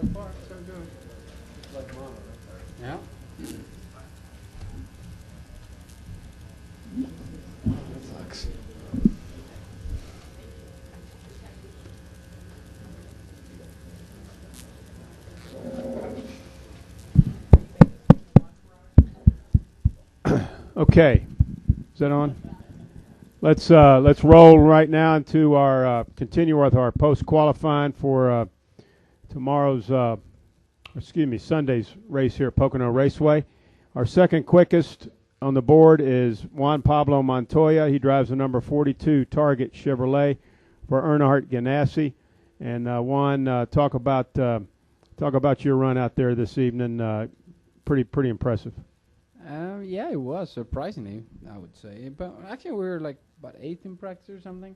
So far, so good. Like mama. Yeah. That sucks. Okay, is that on? Let's roll right now into our continue with our post qualifying for tomorrow's Sunday's race here at Pocono Raceway. Our second quickest on the board is Juan Pablo Montoya. He drives the number 42 Target Chevrolet for Earnhardt Ganassi. And Juan, talk about your run out there this evening. Pretty impressive. Yeah, it was surprisingly, I would say. But actually, we were like about 8th in practice or something.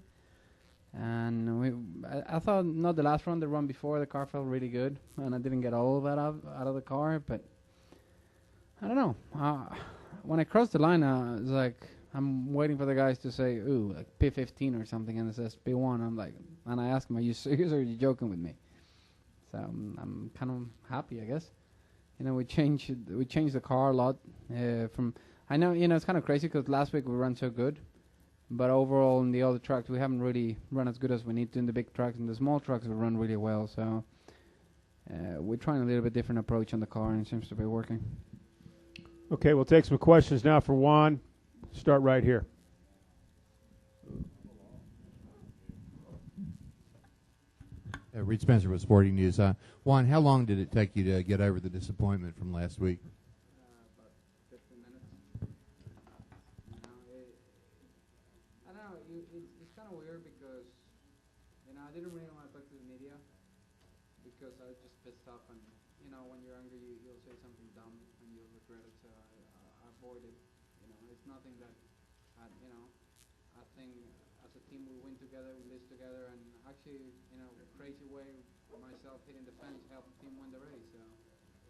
And I thought not the last run, the run before, the car felt really good, and I didn't get all of that out of the car. But I don't know. When I crossed the line, it's like I'm waiting for the guys to say, "Ooh, like P15 or something," and it says P1. I'm like, and I ask them, "Are you serious or are you joking with me?" So I'm kind of happy, I guess. You know, we changed the car a lot. I know, it's kind of crazy because last week we ran so good, but overall in the other tracks we haven't really run as good as we need to in the big tracks. And the small tracks we run really well. So we're trying a little bit different approach on the car, and it seems to be working. Okay, we'll take some questions now for Juan. Start right here. Reed Spencer with Sporting News. Juan, how long did it take you to get over the disappointment from last week? About 15 minutes. I don't know. It's kind of weird because, I didn't really want to talk to the media because I was just pissed off. And, when you're angry, you'll say something dumb and you'll regret it. So I avoided. It's nothing that, I think as a team we win together, we lose together, and actually, crazy way, myself hitting the fence helped the team win the race. So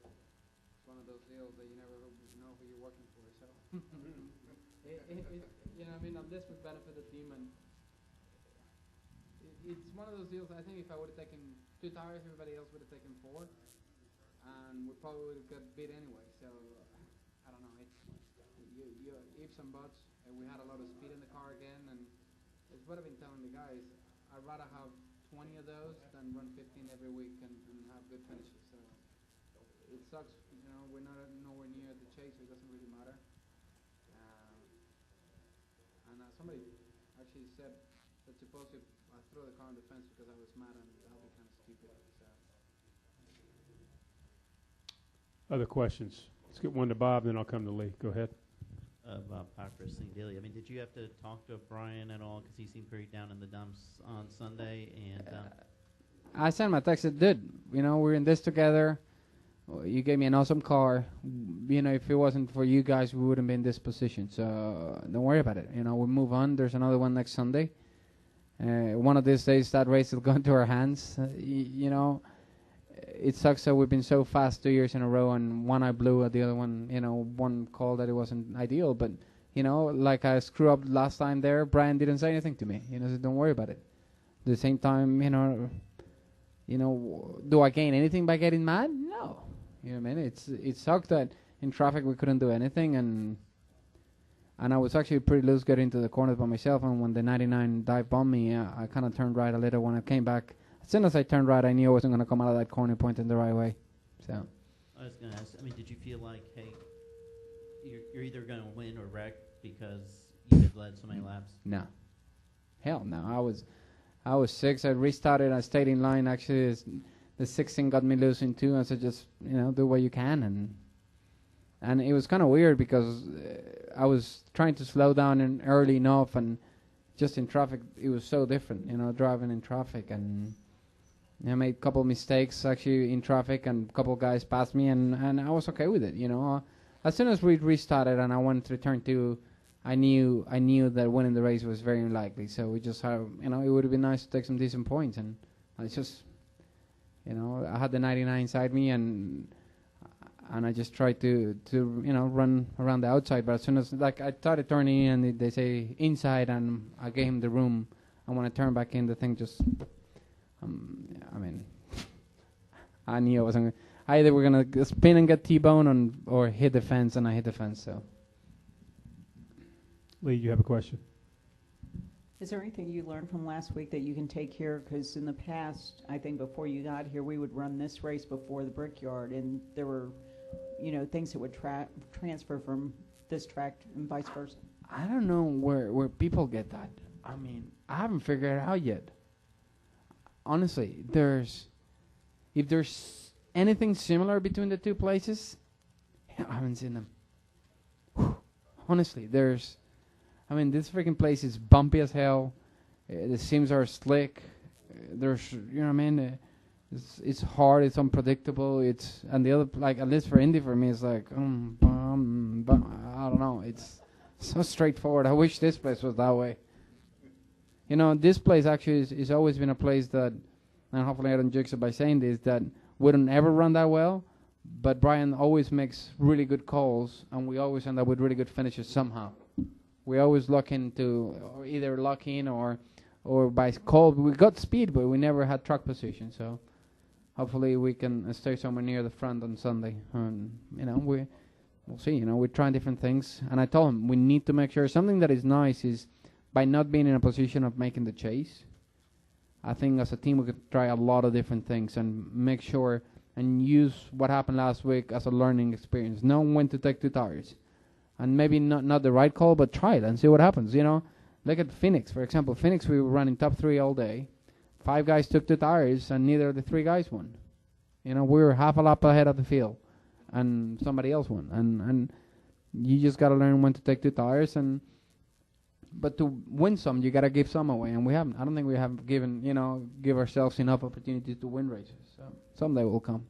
it's one of those deals that you never know who you're working for. So this would benefit the team, and it's one of those deals. I think if I would have taken 2 tires, everybody else would have taken 4, and we probably would have got beat anyway. So I don't know. It's you ifs and buts. And we had a lot of speed in the car again, and it's what I've been telling the guys. I'd rather have 20 of those than run 15 every week and have good finishes. So it sucks, we're nowhere near the chase, so it doesn't really matter. And somebody actually said that supposedly I threw the car on the fence because I was mad, and that would be kind of stupid. So. Other questions? Let's get one to Bob, then I'll come to Lee. Go ahead. Bob Parker, St. Daily. Did you have to talk to Brian at all? Because he seemed pretty down in the dumps on Sunday. And I sent him a text that, dude, we're in this together. You gave me an awesome car. If it wasn't for you guys, we wouldn't be in this position. So don't worry about it. We'll move on. There's another one next Sunday. One of these days, that race will go into our hands. It sucks that we've been so fast 2 years in a row, and one I blew at the other one, one call that it wasn't ideal. But, like I screw up last time there, Brian didn't say anything to me. So don't worry about it. At the same time, do I gain anything by getting mad? No. It sucked that in traffic we couldn't do anything, and I was actually pretty loose getting into the corners by myself, and when the 99 dive bombed me, I kind of turned right a little. When I came back, as soon as I turned right, I knew I wasn't going to come out of that corner pointing the right way. So I was going to ask, did you feel like, hey, you're either going to win or wreck because you had led so many laps? No. Hell no. I was 6. I restarted. I stayed in line. Actually, the 16 got me losing too. I said, just, do what you can. And it was kind of weird because I was trying to slow down early enough, and just in traffic, it was so different, driving in traffic. And I made a couple of mistakes actually in traffic, and a couple of guys passed me, and I was okay with it. As soon as we restarted and I went to turn 2, I knew that winning the race was very unlikely. So we just had, it would have been nice to take some decent points, and I just, I had the 99 inside me, and I just tried to run around the outside. But as soon as I started turning in, and they say inside, and I gave him the room, and when I turned back in, the thing just, I knew I wasn't. Either we're gonna spin and get T-bone, or hit the fence, and I hit the fence. So. Lee, you have a question? Is there anything you learned from last week that you can take here? Because in the past, I think before you got here, we would run this race before the Brickyard, and there were, things that would transfer from this track and vice versa. I don't know where people get that. I mean, I haven't figured it out yet. Honestly, if there's anything similar between the two places, I haven't seen them. Honestly, this freaking place is bumpy as hell. The seams are slick. It's hard. It's unpredictable. And the other, like, at least for Indy, for me, it's like, I don't know. It's so straightforward. I wish this place was that way. This place actually is always been a place that, and hopefully I don't jinx it by saying this, that wouldn't ever run that well, but Brian always makes really good calls, and we always end up with really good finishes somehow. We always look into either luck in or by call. We got speed, but we never had truck position. So hopefully we can stay somewhere near the front on Sunday. And we'll see. We're trying different things. And I told him we need to make sure something that is nice is by not being in a position of making the chase. I think as a team we could try a lot of different things and make sure and use what happened last week as a learning experience. Know when to take 2 tires. And maybe not the right call, but try it and see what happens. Look at Phoenix, for example. Phoenix, we were running top 3 all day. 5 guys took 2 tires, and neither of the 3 guys won. We were half a lap ahead of the field, and somebody else won. And you just got to learn when to take 2 tires. But to win some, you got to give some away, and we haven't. I don't think we have give ourselves enough opportunities to win races. So someday will come.